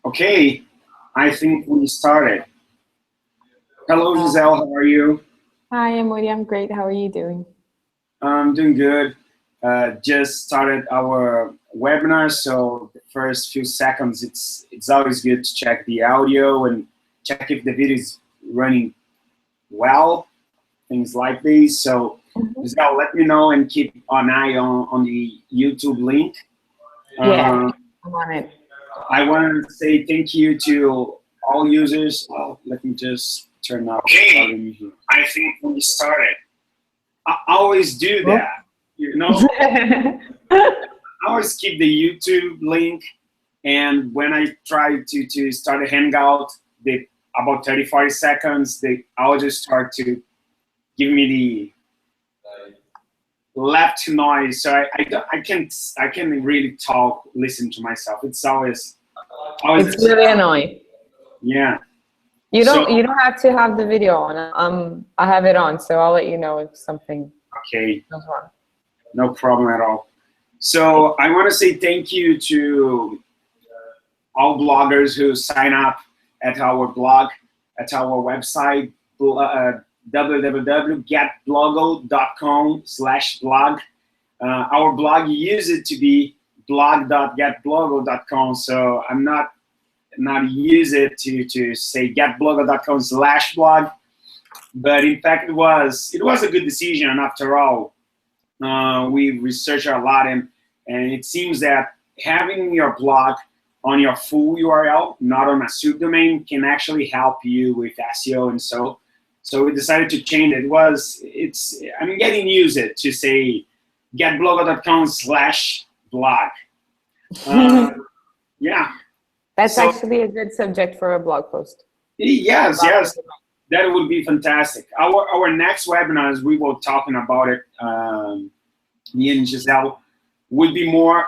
Okay, I think we started. Hello, Uh, Giselle. How are you? Hi, Amore. I'm great. How are you doing? I'm doing good. Just started our webinar, so the first few seconds, it's always good to check the audio and check if the video is running well, things like this. So, Mhm. Giselle, let me know and keep an eye on the YouTube link. Yeah, Um, I'm on it. I want to say thank you to all users. Oh, let me just turn off. Okay, I think we started. I always do Oh. that. You know, I always keep the YouTube link, and when I try to start a hangout, they about 30, 40 seconds, they I'll just start to give me the left noise. So I can't really talk, listen to myself. It's always It's really annoying. yeah. You So don't have to have the video on. I have it on, so I'll let you know if something okay, goes wrong. no problem at all. So I want to say thank you to all bloggers who sign up at our blog, at our website, www.getblogo.com/blog. Our blog used it to be blog.getblogo.com, so I'm not use it to say getblogo.com/blog, but in fact it was a good decision after all. We researched a lot, and it seems that having your blog on your full URL, not on a subdomain, can actually help you with SEO. And so we decided to change it. I'm getting used to say getblogo.com/blog. Uh, yeah. That's So actually a good subject for a blog post. yes, Blog yes, post. that would be fantastic. Our next webinars, we will talking about it. Me and Giselle would be more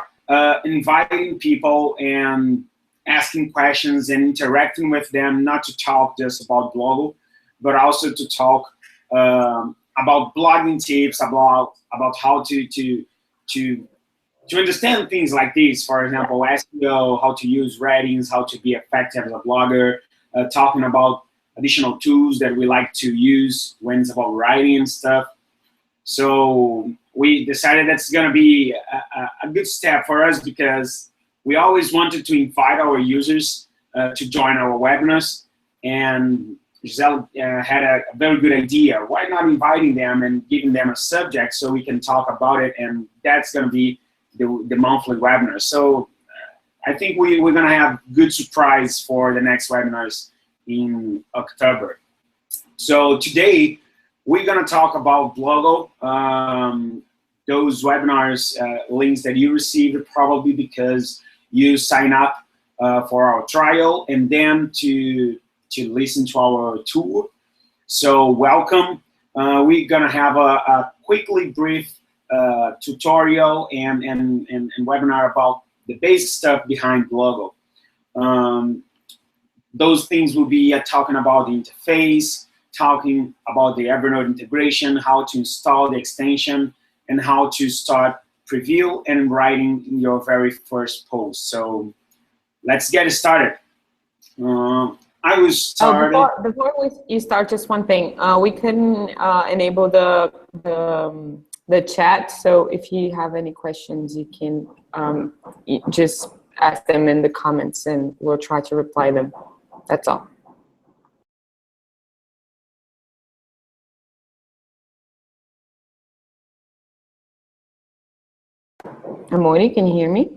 inviting people and asking questions and interacting with them, not to talk just about Blogo, but also to talk about blogging tips, about how to to understand things like this. For example, SEO, how to use ratings, how to be effective as a blogger, talking about additional tools that we like to use when it's about writing and stuff. So we decided that's going to be a good step for us because we always wanted to invite our users to join our webinars. And Giselle had a very good idea. Why not inviting them and giving them a subject so we can talk about it? And that's going to be the monthly webinar. So I think we're going to have good surprise for the next webinars in October. So today, we're going to talk about Blogo, those webinars links that you received probably because you sign up for our trial and then to listen to our tour. So welcome. We're going to have a quickly brief tutorial and webinar about the basic stuff behind Blogo. Um, those things will be talking about the interface, talking about the Evernote integration, how to install the extension, and how to start preview and writing your very first post. So let's get started. I will Oh, start it. you start, just one thing. We couldn't enable the chat, so if you have any questions, you can just ask them in the comments, and we'll try to reply them. That's all. Amori, can you hear me?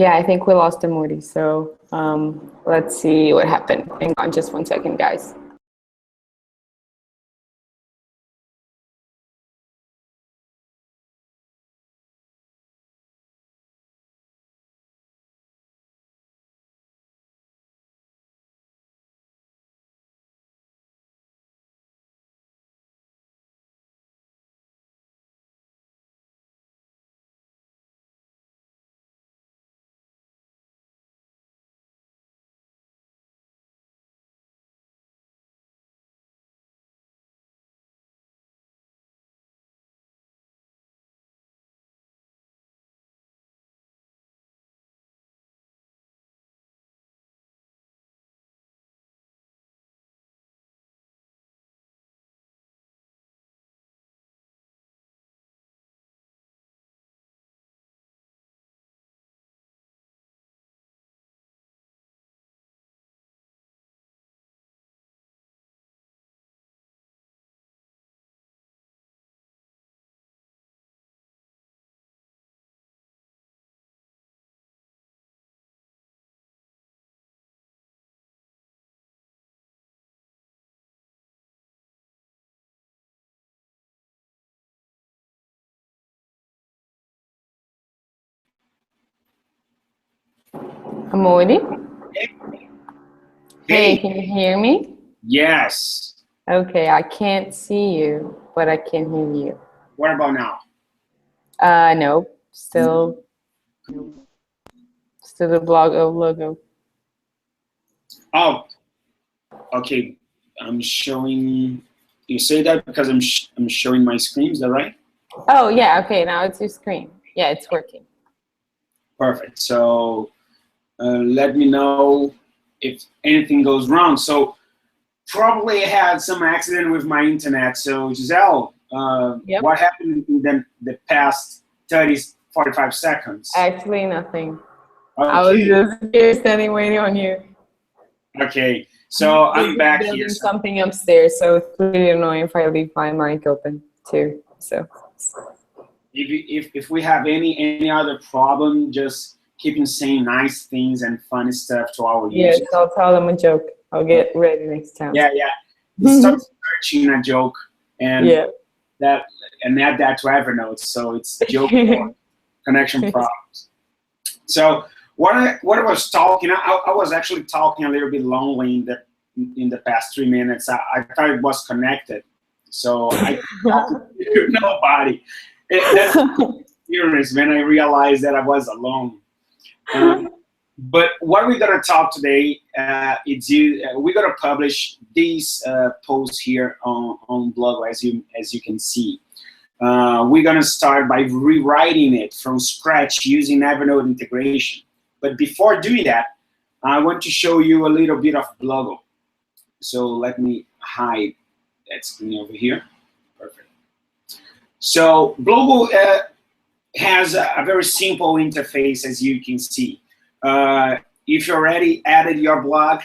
Yeah, I think we lost Amure. So let's see what happened. Hang on just 1 second, guys. Amore? Hey, can you hear me? Yes. Okay, I can't see you, but I can hear you. What about now? No, still the Blogo logo. Oh, okay. I'm showing. You say that because I'm showing my screen. Is that right? Oh yeah, okay. Now it's your screen. Yeah, it's working. Perfect. So let me know if anything goes wrong. So probably I had some accident with my internet. So Gisele, Yep. what happened in the past 30, 45 seconds? Actually, nothing. Okay. I was just here standing waiting on you. Okay, so I'm back building here. Something upstairs, so it's really annoying if I leave my mic open too. So if we have any other problem, just keep saying nice things and funny stuff to our yes, users. I'll tell them a joke. I'll get ready next time. Yeah. Start searching a joke and add that to Evernote, so it's joke connection problems. So what I was talking, I was actually talking a little bit lonely in the past 3 minutes. I thought it was connected, so I talked to nobody. That's serious when I realized that I was alone. But what we're gonna talk today is we're gonna publish these posts here on Blogo, as you can see. We're gonna start by rewriting it from scratch using Evernote integration. But before doing that, I want to show you a little bit of Blogo. So let me hide that screen over here. Perfect. So Blogo has a very simple interface, as you can see. If you already added your blog,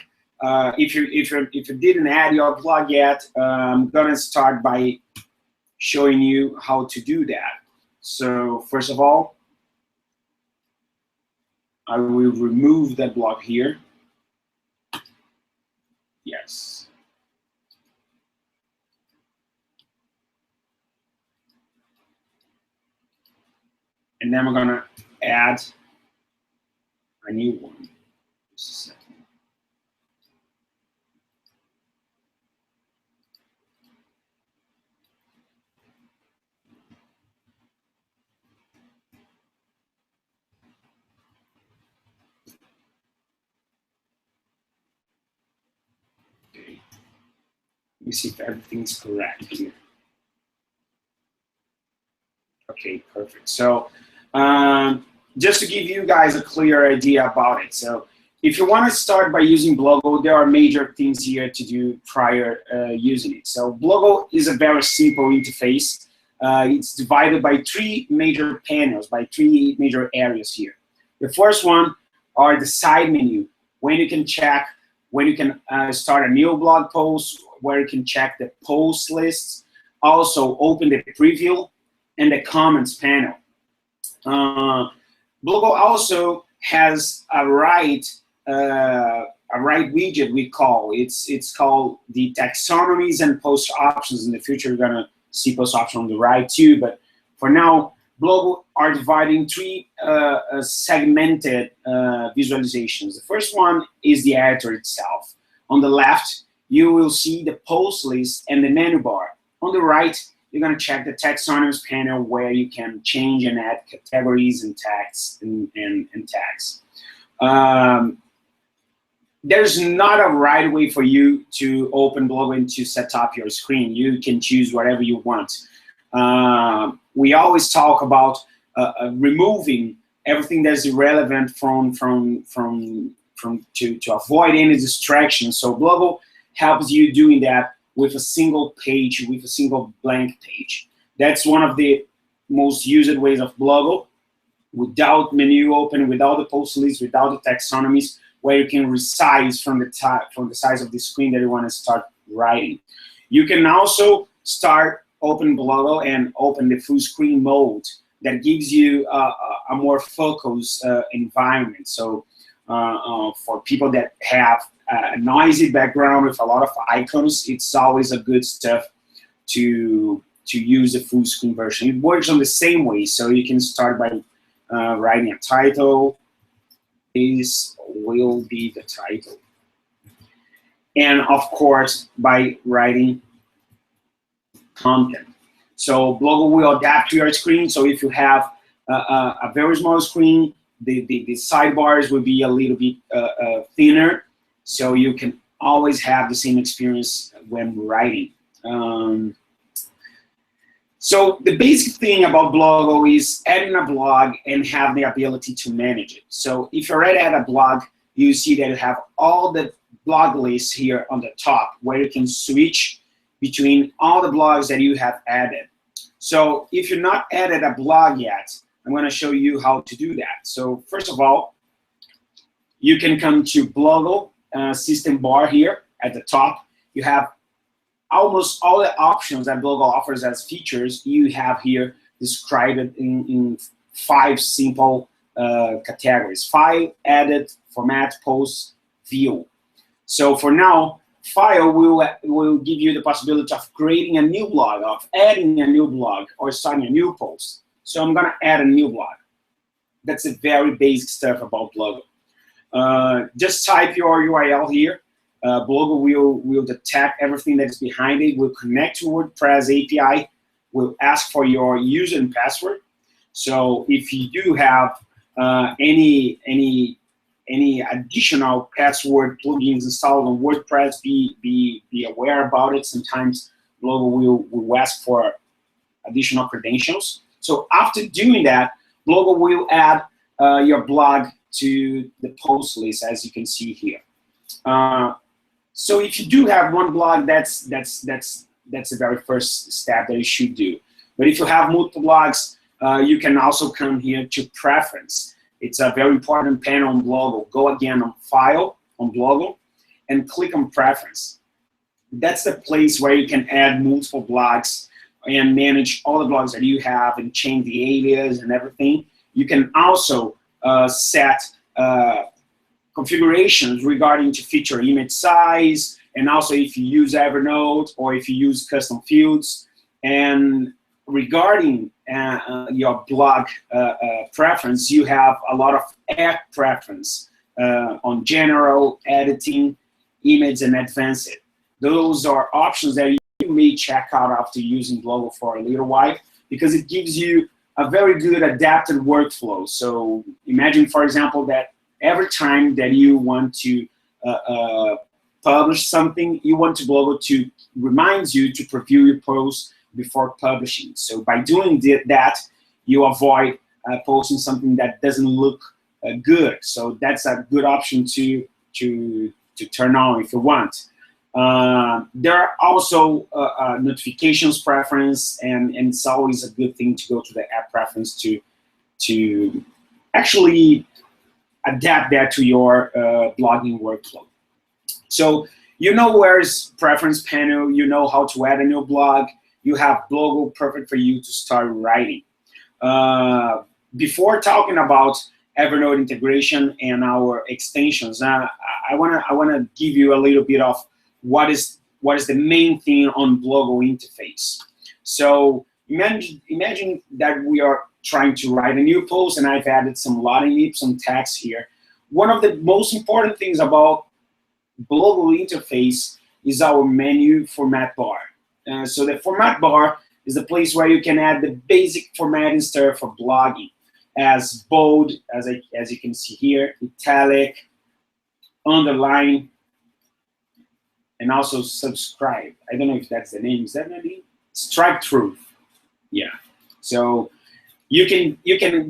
if you didn't add your blog yet, I'm gonna start by showing you how to do that. So first of all, I will remove that block here. Yes. And then we're gonna add a new one. Just a second. Okay. Let me see if everything's correct here. Okay, perfect. So just to give you guys a clear idea about it. So if you want to start by using Blogo, there are major things here to do prior using it. So Blogo is a very simple interface. It's divided by 3 major panels, by 3 major areas here. The first one are the side menu, when you can check, when you can start a new blog post, where you can check the post lists, also open the preview, and the comments panel. Blogo also has a right widget we call. It's called the taxonomies and post options. In the future, you're gonna see post option on the right too. But for now, Blogo are divided in three segmented visualizations. The first one is the editor itself. On the left, you will see the post list and the menu bar. On the right, you're going to check the taxonomies panel where you can change and add categories and tags and tags. There's not a right way for you to open Blogo and to set up your screen. You can choose whatever you want. We always talk about removing everything that's irrelevant to avoid any distraction. So Blogo helps you doing that with a single page, with a single blank page. That's one of the most used ways of Blogo, without menu open, without the post list, without the taxonomies, where you can resize from the size of the screen that you want to start writing. You can also start open Blogo and open the full screen mode that gives you a more focused environment. So for people that have a noisy background with a lot of icons, it's always a good stuff to use the full screen version. It works on the same way, so you can start by writing a title. This will be the title. And of course, by writing content. So Blogo will adapt to your screen. So if you have a very small screen, the sidebars will be a little bit thinner, so you can always have the same experience when writing. So the basic thing about Blogo is adding a blog and have the ability to manage it. So if you already add a blog, you see that you have all the blog lists here on the top, where you can switch between all the blogs that you have added. So if you're not added a blog yet, I'm going to show you how to do that. So first of all, you can come to Blogo system bar here at the top. You have almost all the options that Blogo offers as features. You have here described in 5 simple categories: file, edit, format, post, view. So for now, file will give you the possibility of creating a new blog, of adding a new blog, or starting a new post. So I'm going to add a new blog. That's the very basic stuff about Blogo. Just type your URL here. Blogo will detect everything that's behind it, will connect to WordPress API, will ask for your user and password. So if you do have any additional password plugins installed on WordPress, be aware about it. Sometimes Blogo will ask for additional credentials. So after doing that, Blogo will add your blog to the post list, as you can see here. So if you do have one blog, that's the very first step that you should do. But if you have multiple blogs, you can also come here to Preference. It's a very important panel on Blogo. Go again on File on Blogo and click on Preference. That's the place where you can add multiple blogs and manage all the blogs that you have and change the alias and everything. You can also set configurations regarding to feature image size, and also if you use Evernote or if you use custom fields. And regarding your blog preference, you have a lot of app preference on general, editing, image, and advanced. Those are options that you may check out after using Blogo for a little while, because it gives you a very good adapted workflow. So imagine, for example, that every time that you want to publish something, you want Blogo to remind you to preview your post before publishing. So by doing that, you avoid posting something that doesn't look good. So that's a good option to turn on if you want. There are also notifications preference, and it's always a good thing to go to the app preference to actually adapt that to your blogging workflow. So you know where's preference panel, you know how to add a new blog, you have Blogo perfect for you to start writing. Before talking about Evernote integration and our extensions. I wanna give you a little bit of what is the main thing on Blogo interface. So imagine that we are trying to write a new post, and I've added some loading, some text here. One of the most important things about Blogo interface is our menu format bar. So the format bar is the place where you can add the basic formatting stuff for blogging, as bold, as you can see here, italic, underline, and also subscribe. I don't know if that's the name. Is that the name? Strike through. Yeah. So you can.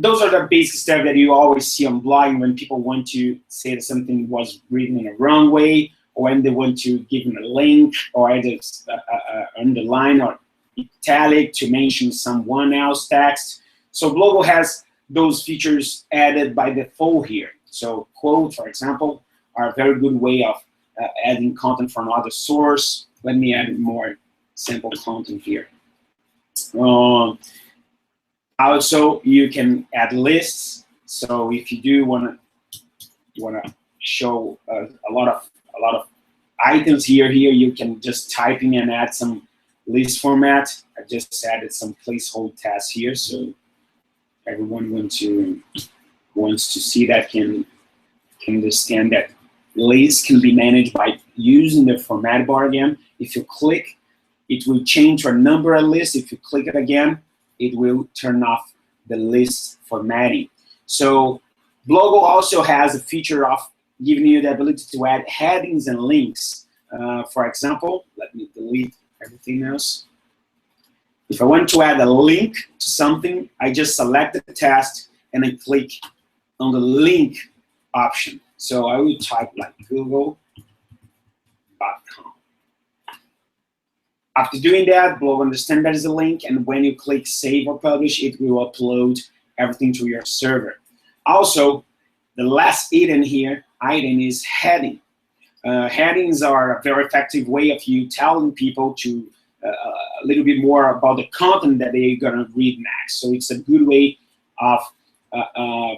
Those are the basic stuff that you always see on blogging when people want to say that something was written in a wrong way, or when they want to give them a link, or either underline or italic to mention someone else text. So Blogo has those features added by default here. So quote, for example, are a very good way of adding content from other source. Let me add more sample content here. Also, you can add lists. So if you do wanna show a lot of items here, you can just type in and add some list format. I just added some placeholder tests here, so everyone wants to see that can understand that lists can be managed by using the format bar again. If you click, it will change your number of lists. If you click it again, it will turn off the list formatting. So Blogo also has a feature of giving you the ability to add headings and links. For example, let me delete everything else. If I want to add a link to something, I just select the text and I click on the link option. So I will type like google.com. After doing that, Blogo understands that is a link, and when you click save or publish, it will upload everything to your server. Also, the last item is heading. Headings are a very effective way of you telling people to a little bit more about the content that they're gonna read next. So it's a good way of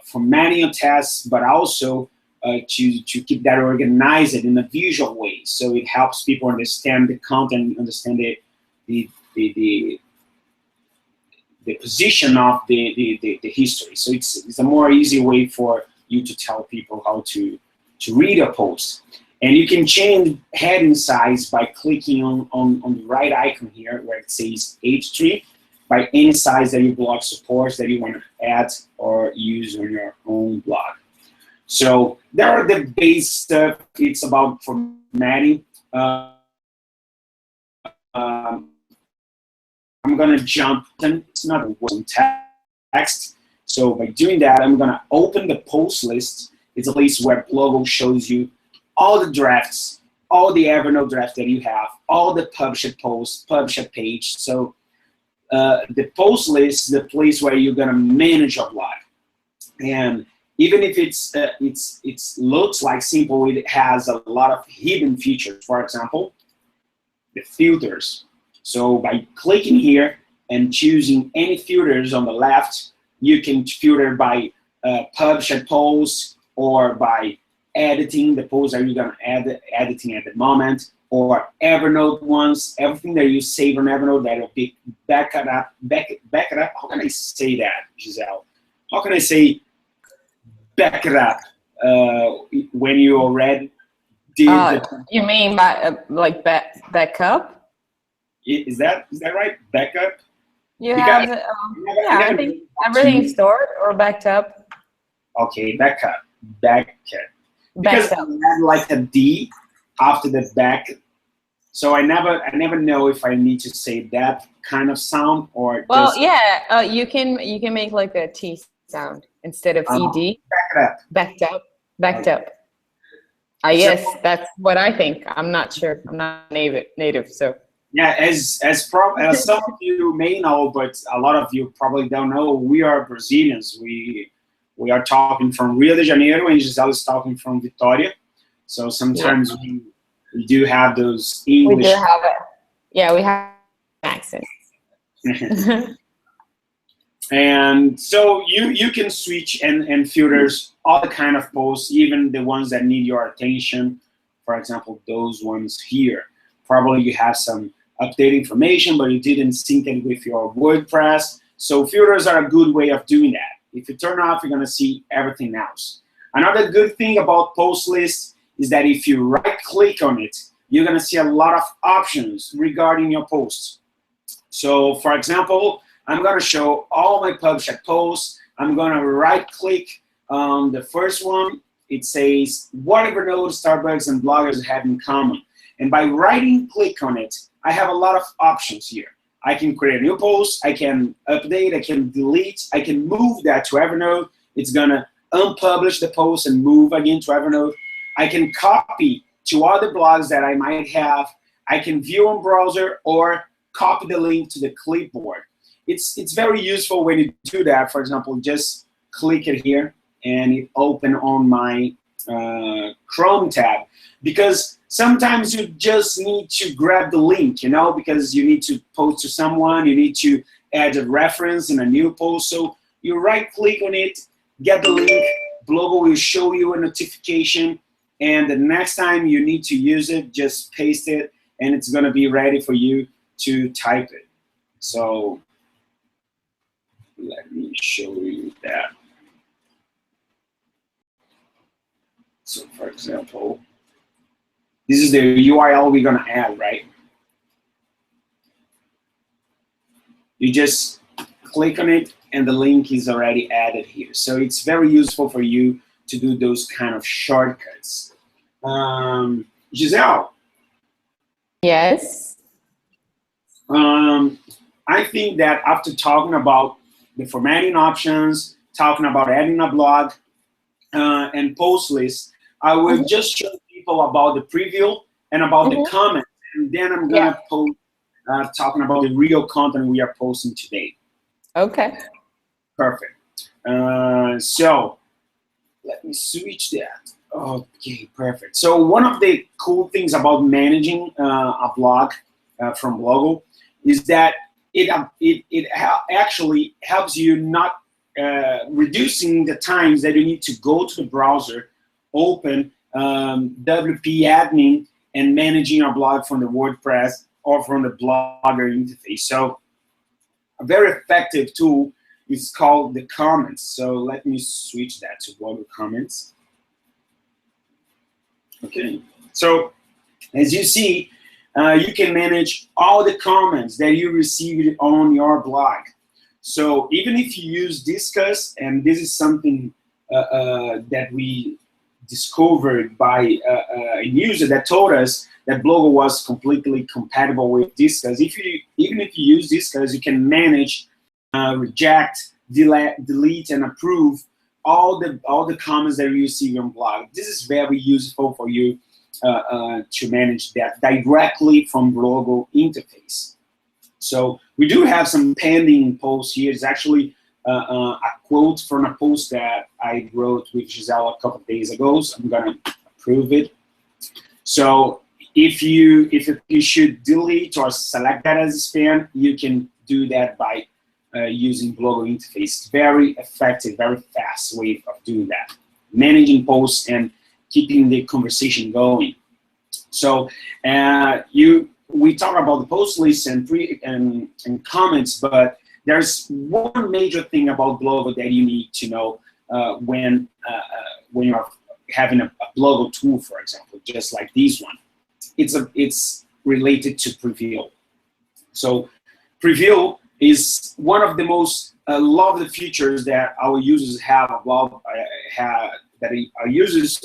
formatting your tests, but also to keep that organized in a visual way. So it helps people understand the content, understand the position of the history. So it's a more easy way for you to tell people how to read a post. And you can change heading size by clicking on the right icon here where it says H3 by any size that your blog supports that you want to add or use on your own blog. So there are the base stuff. It's about formatting. I'm going to jump. It's not a word text. So by doing that, I'm going to open the post list. It's a place where Blogo shows you all the drafts, all the Evernote drafts that you have, all the published posts, published page. So the post list is the place where you're gonna manage your blog. And even if it looks like simple, it has a lot of hidden features. For example, the filters. So by clicking here and choosing any filters on the left, you can filter by published posts or by editing the posts that you're gonna editing at the moment, or Evernote ones, everything that you save on Evernote that will be back it up. How can I say that, Gisele? How can I say back it up when you already did? You mean by like back up? Is that right? Backup? You have yeah, I think everything's stored or backed up. Okay, backup. Because I have like a D after the back, so I never know if I need to say that kind of sound or. Well, just, yeah, you can make like a T sound instead of ed. Backed up. Yes, that's what I think. I'm not sure. I'm not native, so. Yeah, as some of you may know, but a lot of you probably don't know, we are Brazilians. We are talking from Rio de Janeiro, and Gisele is talking from Vitória. So sometimes we do have those English. We do have it. Yeah, we have accents. And so you can switch and filters all the kind of posts, even the ones that need your attention. For example, those ones here. Probably you have some updated information, but you didn't sync it with your WordPress. So filters are a good way of doing that. If you turn off, you're gonna see everything else. Another good thing about post lists is that if you right click on it, you're gonna see a lot of options regarding your posts. So for example, I'm gonna show all my published posts. I'm gonna right click on the first one. It says, what Evernote, Starbucks, and bloggers have in common. And by right click on it, I have a lot of options here. I can create a new post, I can update, I can delete, I can move that to Evernote. It's gonna unpublish the post and move again to Evernote. I can copy to other blogs that I might have. I can view on browser or copy the link to the clipboard. It's very useful when you do that. For example, just click it here and it open on my Chrome tab, because sometimes you just need to grab the link, you know, because you need to post to someone, you need to add a reference in a new post. So you right click on it, get the link, Blogo will show you a notification, and the next time you need to use it, just paste it, and it's gonna be ready for you to type it. So let me show you that. So for example, this is the URL we're gonna add, right? You just click on it and the link is already added here. So it's very useful for you to do those kind of shortcuts. Gisele. Yes. I think that after talking about the formatting options, talking about adding a blog and post list, I will just show people about the preview and about the comments, and then I'm gonna post talking about the real content we are posting today. Okay. Perfect. So let me switch that. Okay, perfect. So one of the cool things about managing a blog from Blogo is that it actually helps you not reducing the times that you need to go to the browser, open WP admin, and managing your blog from the WordPress or from the Blogger interface. So a very effective tool is called the comments. So let me switch that to Blogo comments. Okay, so as you see, you can manage all the comments that you received on your blog. So even if you use Discuss, and this is something that we discovered by a user that told us that Blogo was completely compatible with Discuss. Even if you use Discuss, you can manage, reject, delete, and approve all the comments that you receive on blog. This is very useful for you to manage that directly from Blogo interface. So we do have some pending posts here. It's actually a quote from a post that I wrote with Gisele a couple of days ago. So I'm gonna approve it. So if you should delete or select that as a spam, you can do that by using Blogo interface. Very effective, very fast way of doing that. Managing posts and keeping the conversation going. So we talk about the post lists and comments, but there's one major thing about Blogo that you need to know when you're having a Blogo tool, for example, just like this one. It's related to preview. So preview is one of the most lovely features that our users have about that our users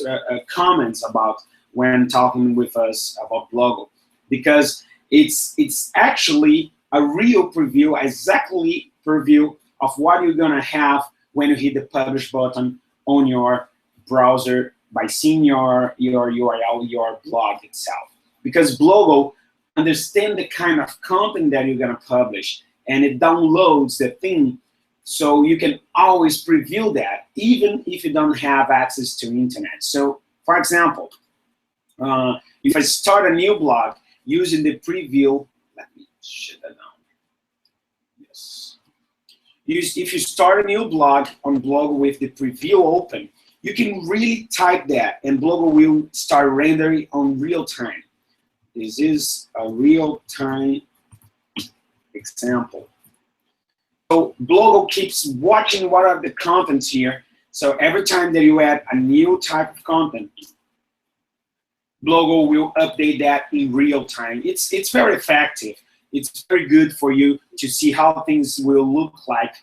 comments about when talking with us about Blogo, because it's actually a real preview, exactly preview of what you're gonna have when you hit the publish button on your browser by seeing your URL, your blog itself. Because Blogo understands the kind of content that you're gonna publish, and it downloads the thing, so you can always preview that, even if you don't have access to internet. So, for example, if I start a new blog using the preview, let me shut that down. Yes. if you start a new blog on Blogo with the preview open, you can really type that, and Blogo will start rendering on real time. This is a real-time example. So Blogo keeps watching what are the contents here. So every time that you add a new type of content, Blogo will update that in real time. It's very effective. It's very good for you to see how things will look like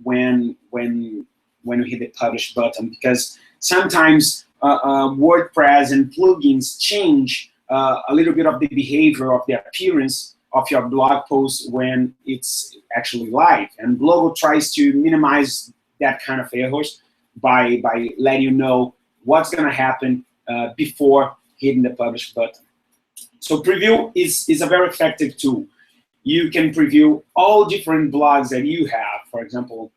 when you hit the publish button, because sometimes WordPress and plugins change a little bit of the behavior of the appearance of your blog post when it's actually live. And Blogo tries to minimize that kind of errors by letting you know what's going to happen before hitting the publish button. So preview is a very effective tool. You can preview all different blogs that you have. For example,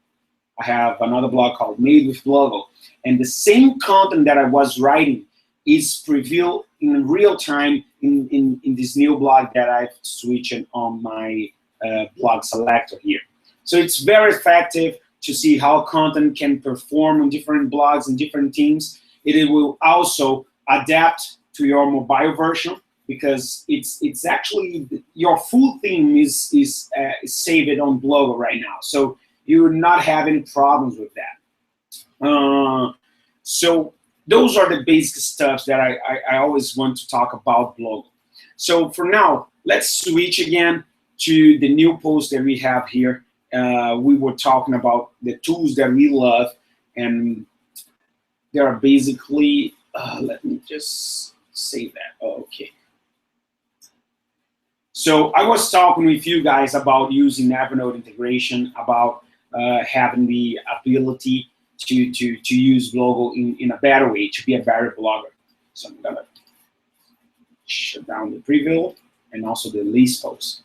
I have another blog called Made with Blogo, and the same content that I was writing is previewed in real time in this new blog that I've switched on my blog selector here. So it's very effective to see how content can perform on different blogs and different themes. It will also adapt to your mobile version, because it's actually your full theme is saved on Blogo right now. So you will not have any problems with that. So those are the basic stuff that I always want to talk about Blogo. So for now, let's switch again to the new post that we have here. We were talking about the tools that we love, and they are basically, let me just save that. Oh, okay. So I was talking with you guys about using Evernote integration, about having the ability to use Blogo in a better way, to be a better blogger. So I'm gonna shut down the preview and also the list post.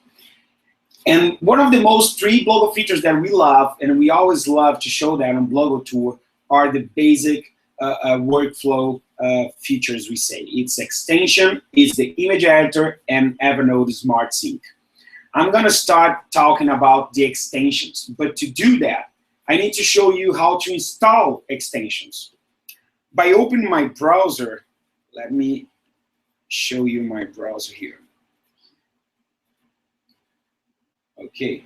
And one of the most three Blogo features that we love, and we always love to show that on Blogo Tour, are the basic workflow features we say. It's extension, it's the image editor, and Evernote Smart Sync. I'm gonna start talking about the extensions, but to do that, I need to show you how to install extensions. By opening my browser, let me show you my browser here. Okay.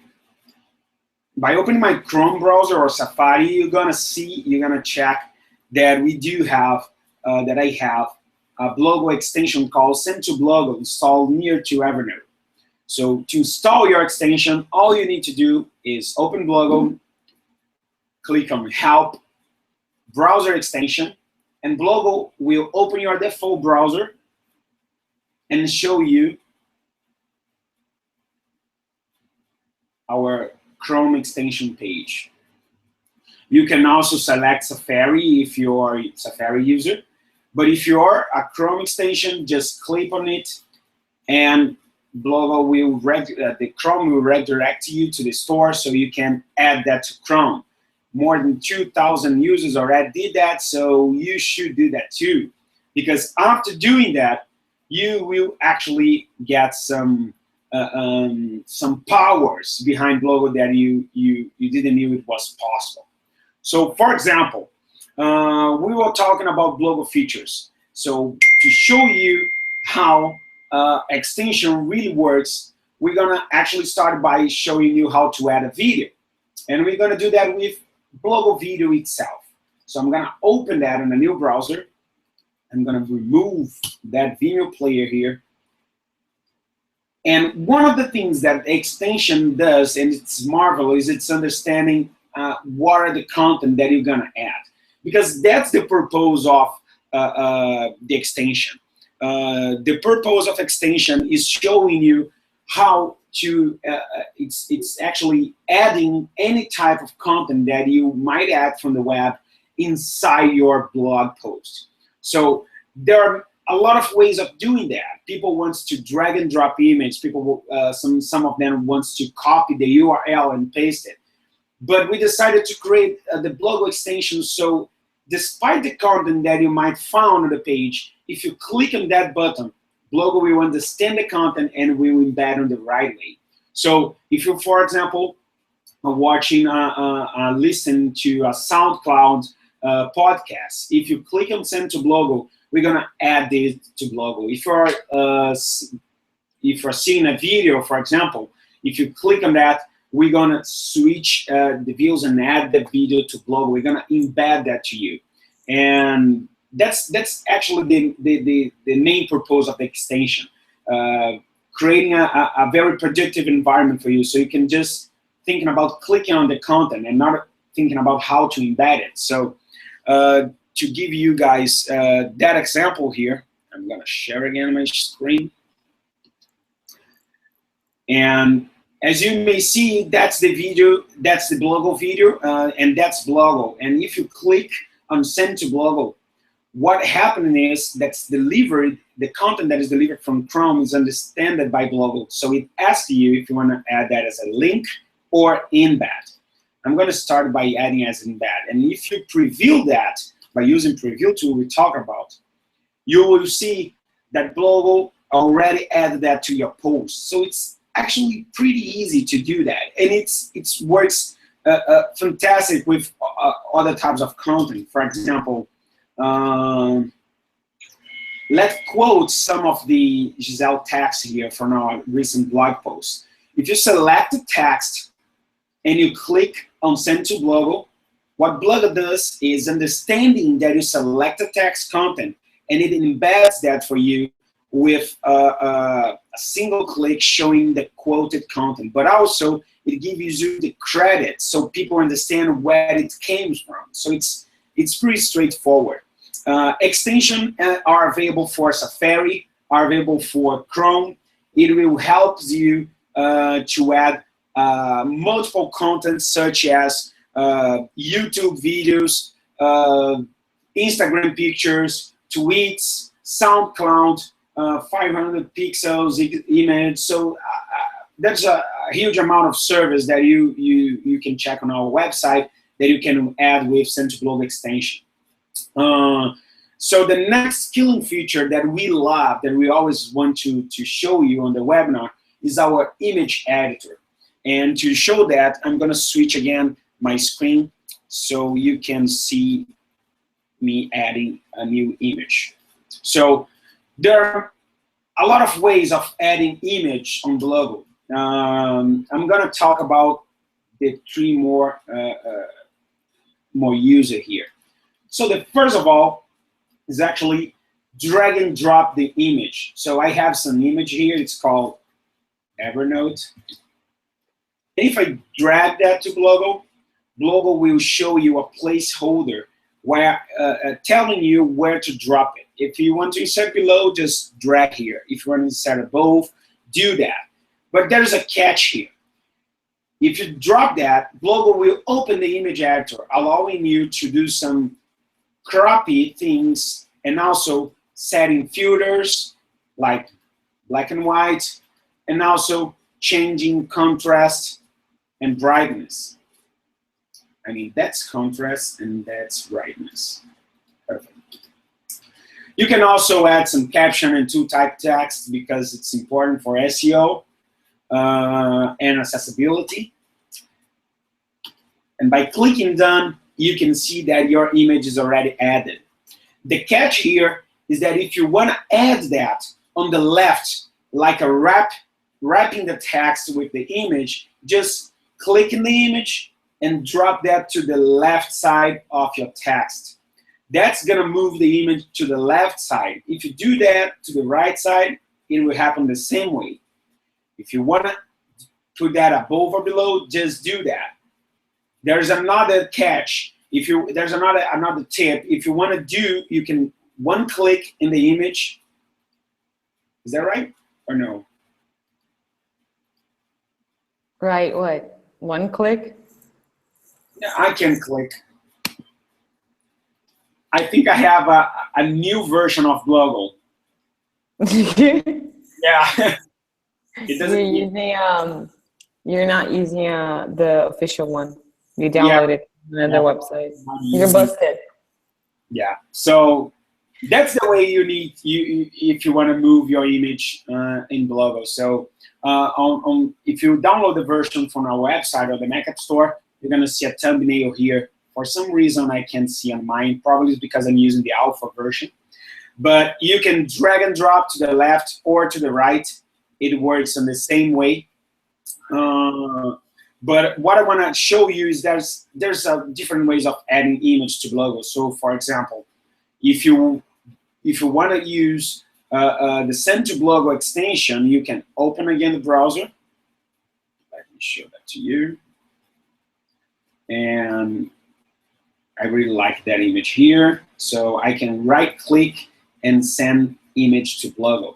By opening my Chrome browser or Safari, you're gonna check that we do have, that I have a Blogo extension called Send to Blogo installed near to Evernote. So to install your extension, all you need to do is open Blogo, click on Help, Browser Extension, and Blogo will open your default browser and show you our Chrome extension page. You can also select Safari if you're a Safari user, but if you're a Chrome extension, just click on it, and Blogo will the Chrome will redirect you to the store, so you can add that to Chrome. More than 2,000 users already did that, so you should do that too, because after doing that, you will actually get some powers behind Blogo that you didn't know it was possible. So, for example, we were talking about Blogo features. So, to show you how extension really works, we're gonna actually start by showing you how to add a video, and we're gonna do that with Blogo Video itself. So I'm gonna open that in a new browser. I'm gonna remove that video player here. And one of the things that the extension does, and it's marvelous, it's understanding what are the content that you're gonna add, because that's the purpose of the extension. The purpose of extension is showing you how to, it's actually adding any type of content that you might add from the web inside your blog post. So there are a lot of ways of doing that. People want to drag and drop image. People, some of them wants to copy the URL and paste it. But we decided to create the Blogo extension, so despite the content that you might find on the page, if you click on that button, Blogo will understand the content and will embed on the right way. So if you, for example, watching, listen to a SoundCloud podcast. If you click on send to Blogo, we're gonna add this to Blogo. If you're seeing a video, for example, if you click on that, we're gonna switch the views and add the video to Blogo. We're gonna embed that to you, and that's actually the main purpose of the extension. Creating a very predictive environment for you, so you can just thinking about clicking on the content and not thinking about how to embed it. So to give you guys that example here, I'm gonna share again my screen. And as you may see, that's the video, that's the Blogo video, and that's Blogo. And if you click on send to Blogo, what happened is that's delivered, the content that is delivered from Chrome is understood by Blogo. So it asks you if you want to add that as a link or embed. I'm going to start by adding as embed. And if you preview that by using preview tool we talk about, you will see that Blogo already added that to your post. So it's actually pretty easy to do that. And it works fantastic with other types of content. For example, let's quote some of the Gisele text here from our recent blog post. If you select the text and you click on send to Blogo, what Blogo does is understanding that you select the text content, and it embeds that for you with a single click showing the quoted content. But also it gives you the credit so people understand where it came from. So it's pretty straightforward. Extensions are available for Safari, are available for Chrome. It will help you to add multiple content such as YouTube videos, Instagram pictures, tweets, SoundCloud, 500 pixels image. So there's a huge amount of service that you can check on our website that you can add with Send to Blogo extension. So the next killing feature that we love, that we always want to show you on the webinar, is our image editor. And to show that, I'm going to switch again my screen so you can see me adding a new image. So there are a lot of ways of adding image on Blogo. I'm going to talk about the three more user here. So the first of all is actually drag and drop the image. So I have some image here. It's called Evernote. If I drag that to Blogo, Blogo will show you a placeholder where telling you where to drop it. If you want to insert below, just drag here. If you want to insert above, do that. But there's a catch here. If you drop that, Blogo will open the image editor, allowing you to do some croppy things and also setting filters like black and white, and also changing contrast and brightness. I mean, that's contrast and that's brightness. Perfect. You can also add some caption and two-type text because it's important for SEO and accessibility. And by clicking done, you can see that your image is already added. The catch here is that if you want to add that on the left, like a wrapping the text with the image, just click in the image and drop that to the left side of your text. That's going to move the image to the left side. If you do that to the right side, it will happen the same way. If you want to put that above or below, just do that. There's another catch. There's another tip. If you want to do, you can one click in the image. Is that right or no? Right, what? One click? Yeah, I can click. I think I have a new version of Blogo. Yeah. It doesn't. You're not using the official one. You downloaded another website. You're busted. Yeah. So that's the way you need if you want to move your image in Blogo. So if you download the version from our website or the Mac App Store, you're gonna see a thumbnail here. For some reason, I can't see on mine. Probably it's because I'm using the alpha version. But you can drag and drop to the left or to the right. It works in the same way. But what I want to show you is there's different ways of adding image to Blogo. So, for example, if you want to use the Send to Blogo extension, you can open again the browser. Let me show that to you. And I really like that image here. So I can right-click and send image to Blogo.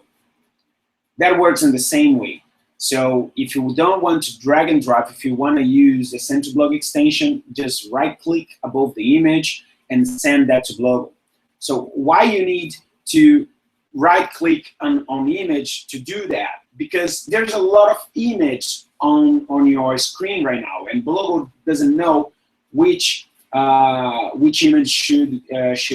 That works in the same way. So if you don't want to drag and drop, if you want to use the Send to Blogo extension, just right-click above the image and send that to Blogo. So why you need to right-click on the image to do that? Because there's a lot of image on your screen right now, and Blogo doesn't know which image should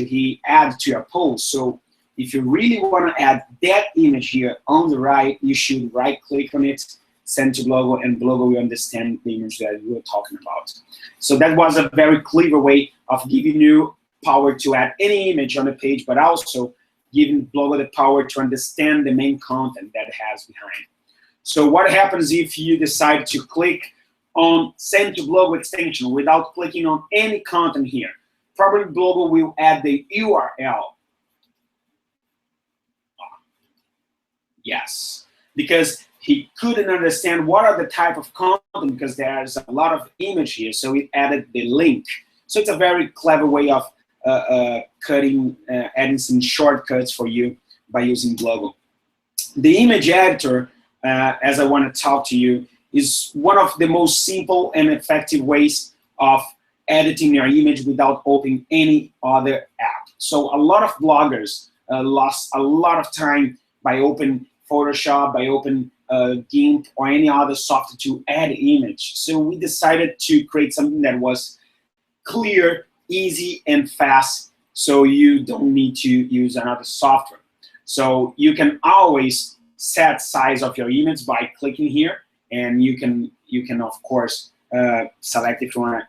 he add to your post. So if you really want to add that image here on the right, you should right-click on it, send to Blogo, and Blogo will understand the image that we were talking about. So that was a very clever way of giving you power to add any image on the page, but also giving Blogo the power to understand the main content that it has behind. So what happens if you decide to click on Send to Blogo extension without clicking on any content here? Probably Blogo will add the URL. Yes, because he couldn't understand what are the type of content, because there's a lot of image here, so he added the link. So it's a very clever way of adding some shortcuts for you by using Blogo. The image editor, as I want to talk to you, is one of the most simple and effective ways of editing your image without opening any other app. So a lot of bloggers lost a lot of time by opening Photoshop, by opening GIMP or any other software to add image. So we decided to create something that was clear, easy, and fast, so you don't need to use another software. So you can always set size of your image by clicking here, and you can of course select if you want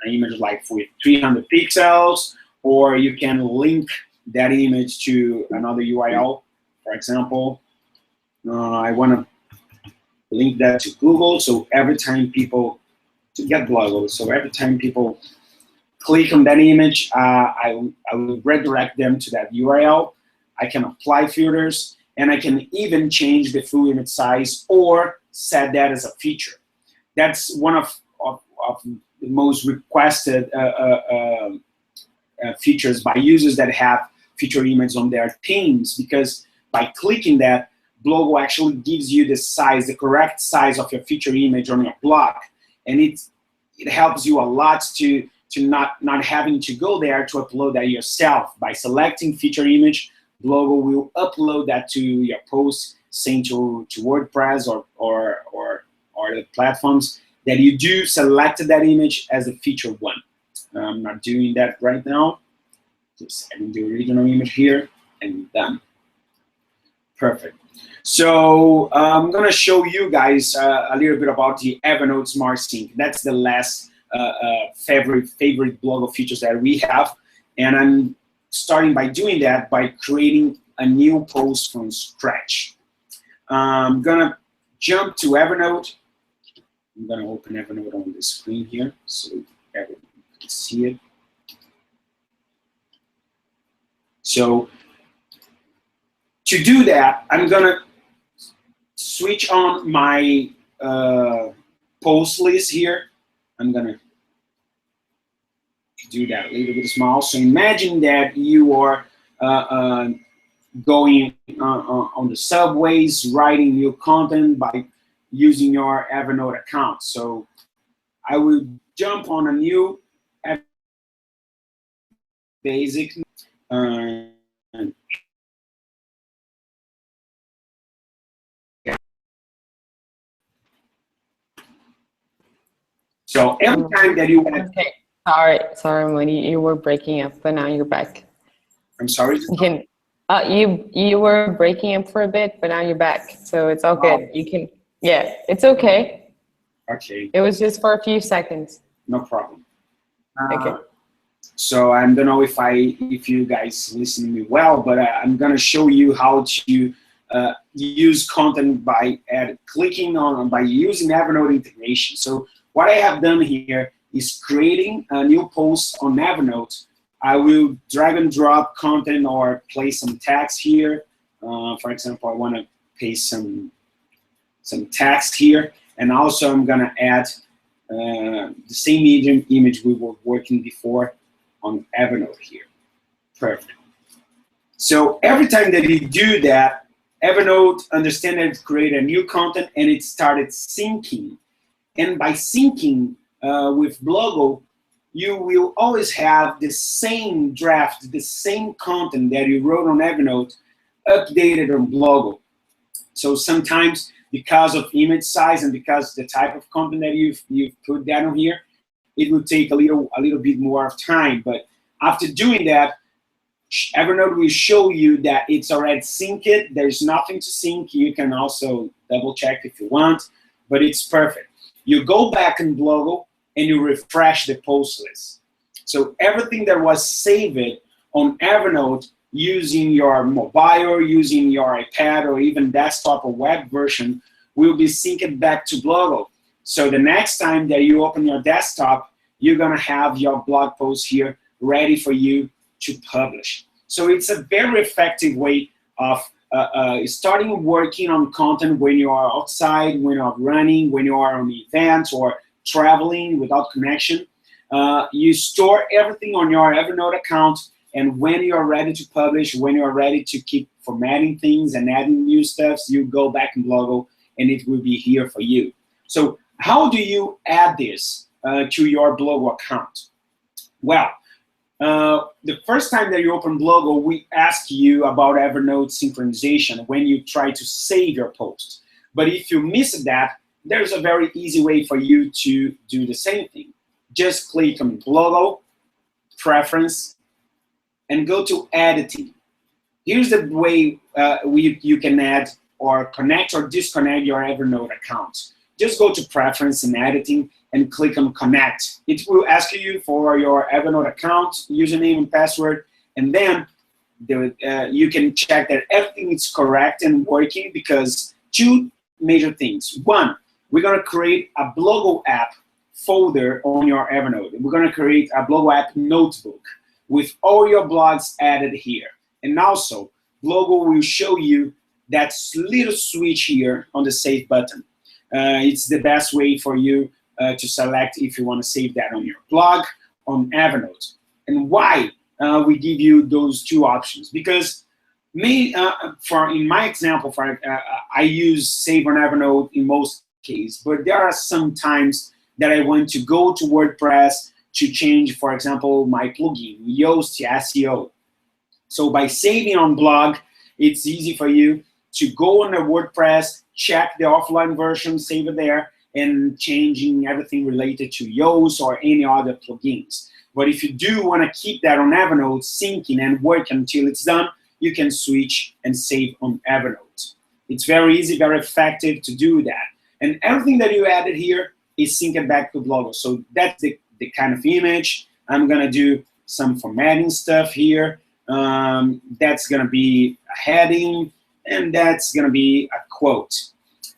an image like with 300 pixels, or you can link that image to another URL. For example, I want to link that to Google, so every time people, to get Blogo, so every time people click on that image, I will redirect them to that URL. I can apply filters, and I can even change the full image size or set that as a feature. That's one of the most requested features by users that have feature images on their themes, because by clicking that, Blogo actually gives you the size, the correct size of your feature image on your blog, and it helps you a lot to not having to go there to upload that yourself. By selecting feature image, Blogo will upload that to your post, send to WordPress or the platforms that you do selected that image as a feature one. I'm not doing that right now. Just adding the original image here and done. Perfect. So I'm gonna show you guys a little bit about the Evernote Smart Sync. That's the last favorite Blogo features that we have, and I'm starting by doing that by creating a new post from scratch. I'm gonna jump to Evernote. I'm gonna open Evernote on the screen here so everyone can see it. So to do that, I'm gonna switch on my post list here. I'm gonna do that a little bit small. So imagine that you are going on the subways, writing new content by using your Evernote account. So I will jump on a new basic. So every time that you want to... Okay, sorry, Moni, you were breaking up, but now you're back. I'm sorry? You were breaking up for a bit, but now you're back, so it's all good. You can Yeah, it's okay. Okay, It was just for a few seconds. no problem. Okay. So I don't know if you guys listen to me well, but I'm gonna show you how to use content by clicking on by using Evernote integration. So what I have done here is creating a new post on Evernote. I will drag and drop content or place some text here. For example, I want to paste some text here, and also I'm gonna add the same image we were working before on Evernote here. Perfect. So every time that you do that, Evernote understands that it created a new content and it started syncing. And by syncing with Blogo, you will always have the same draft, the same content that you wrote on Evernote updated on Blogo. So sometimes because of image size and because the type of content that you've put down here, it will take a little bit more of time. But after doing that, Evernote will show you that it's already synced. There's nothing to sync. You can also double check if you want, but it's perfect. You go back in Blogo and you refresh the post list. So everything that was saved on Evernote using your mobile, using your iPad, or even desktop or web version will be synced back to Blogo. So the next time that you open your desktop, you're gonna have your blog post here ready for you to publish. So it's a very effective way of starting working on content when you are outside, when you are running, when you are on events or traveling without connection. You store everything on your Evernote account, and when you're ready to publish, when you're ready to keep formatting things and adding new stuff, you go back in Blogo and it will be here for you. So how do you add this to your Blogo account? Well, the first time that you open Blogo, we ask you about Evernote synchronization when you try to save your post. But if you miss that, there's a very easy way for you to do the same thing. Just click on Blogo, Preference, and go to Editing. Here's the way you can add or connect or disconnect your Evernote account. Just go to Preference and Editing and click on Connect. It will ask you for your Evernote account, username and password, and then you can check that everything is correct and working, because two major things. One, we're gonna create a Blogo app folder on your Evernote. We're gonna create a Blogo app notebook with all your blogs added here. And also, Blogo will show you that little switch here on the Save button. It's the best way for you to select if you want to save that on your blog, on Evernote. And why we give you those two options? Because in my example, I use Save on Evernote in most cases, but there are some times that I want to go to WordPress to change, for example, my plugin, Yoast SEO. So by saving on blog, it's easy for you to go on the WordPress, check the offline version, save it there, and changing everything related to Yoast or any other plugins. But if you do want to keep that on Evernote, syncing and work until it's done, you can switch and save on Evernote. It's very easy, very effective to do that. And everything that you added here is synced back to Blogo. So that's the kind of image. I'm gonna do some formatting stuff here. That's gonna be a heading, and that's gonna be a quote.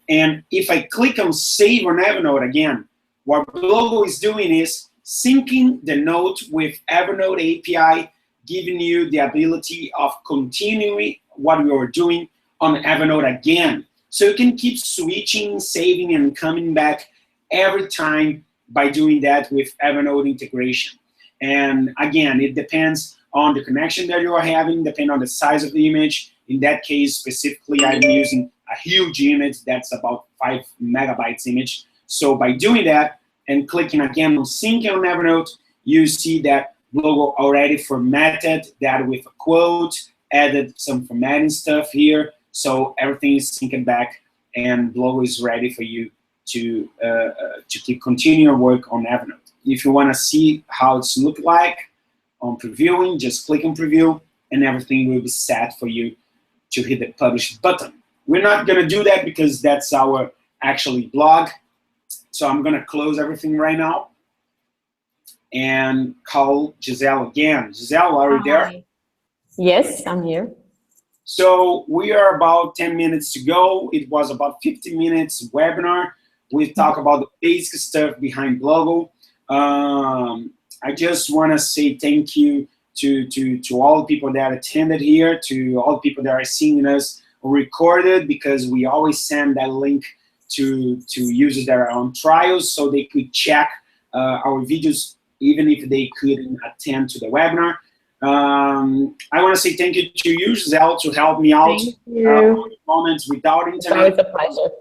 And if I click on Save on Evernote again, what Blogo is doing is syncing the note with Evernote API, giving you the ability of continuing what we were doing on Evernote again. So you can keep switching, saving, and coming back every time by doing that with Evernote integration. And again, it depends on the connection that you are having, depending on the size of the image. In that case, specifically, I'm using a huge image that's about 5 megabytes image. So by doing that and clicking again on Sync on Evernote, you see that Blogo already formatted that with a quote, added some formatting stuff here. So everything is synced back, and Blogo is ready for you to continue your work on Evernote. If you want to see how it's look like on previewing, just click on preview, and everything will be set for you to hit the publish button. We're not going to do that because that's our actually blog. So I'm gonna close everything right now and call Gisele again. Gisele, are you there? Hi. Yes, I'm here. So we are about 10 minutes to go. It was about 50 minutes webinar. We talk about the basic stuff behind Blogo. I just want to say thank you to all the people that attended here, to all the people that are seeing us recorded, because we always send that link to users that are on trials so they could check our videos even if they couldn't attend to the webinar. I want to say thank you to you, Gisele, to help me out moments without internet. It's always a pleasure.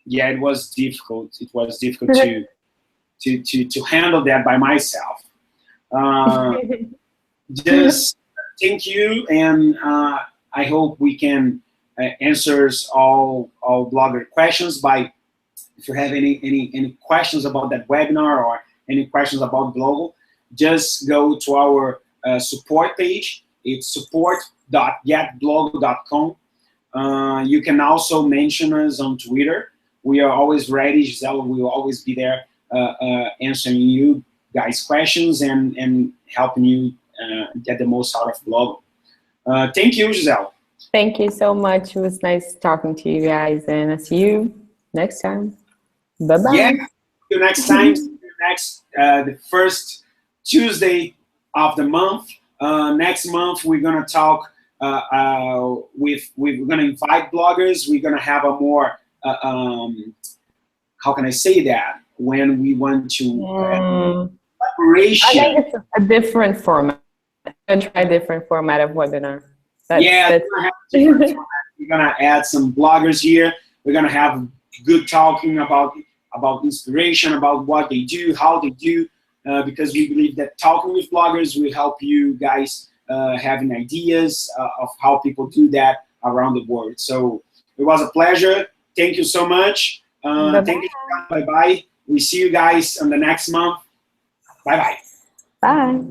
Yeah, it was difficult. It was difficult to handle that by myself. Just thank you, and I hope we can answer all blogger questions. By if you have any questions about that webinar or any questions about Blogo, just go to our support page. It's support.getblogo.com. You can also mention us on Twitter. We are always ready. Gisele will always be there answering you guys' questions and helping you get the most out of Blogo. Thank you, Gisele. Thank you so much. It was nice talking to you guys, and I'll see you next time. Bye-bye. Yeah, see you next time. See you next, the first Tuesday of the month. Next month, we're going to talk we're going to invite bloggers. We're going to have a more, how can I say that? When we want to collaboration. I think it's a different format. I'm going to try a different format of webinar. We're going to add some bloggers here. We're going to have good talking about inspiration, about what they do, how they do, because we believe that talking with bloggers will help you guys having ideas of how people do that around the world. So it was a pleasure. Thank you so much. Thank you. Bye-bye. We see you guys on the next month. Bye-bye. Bye.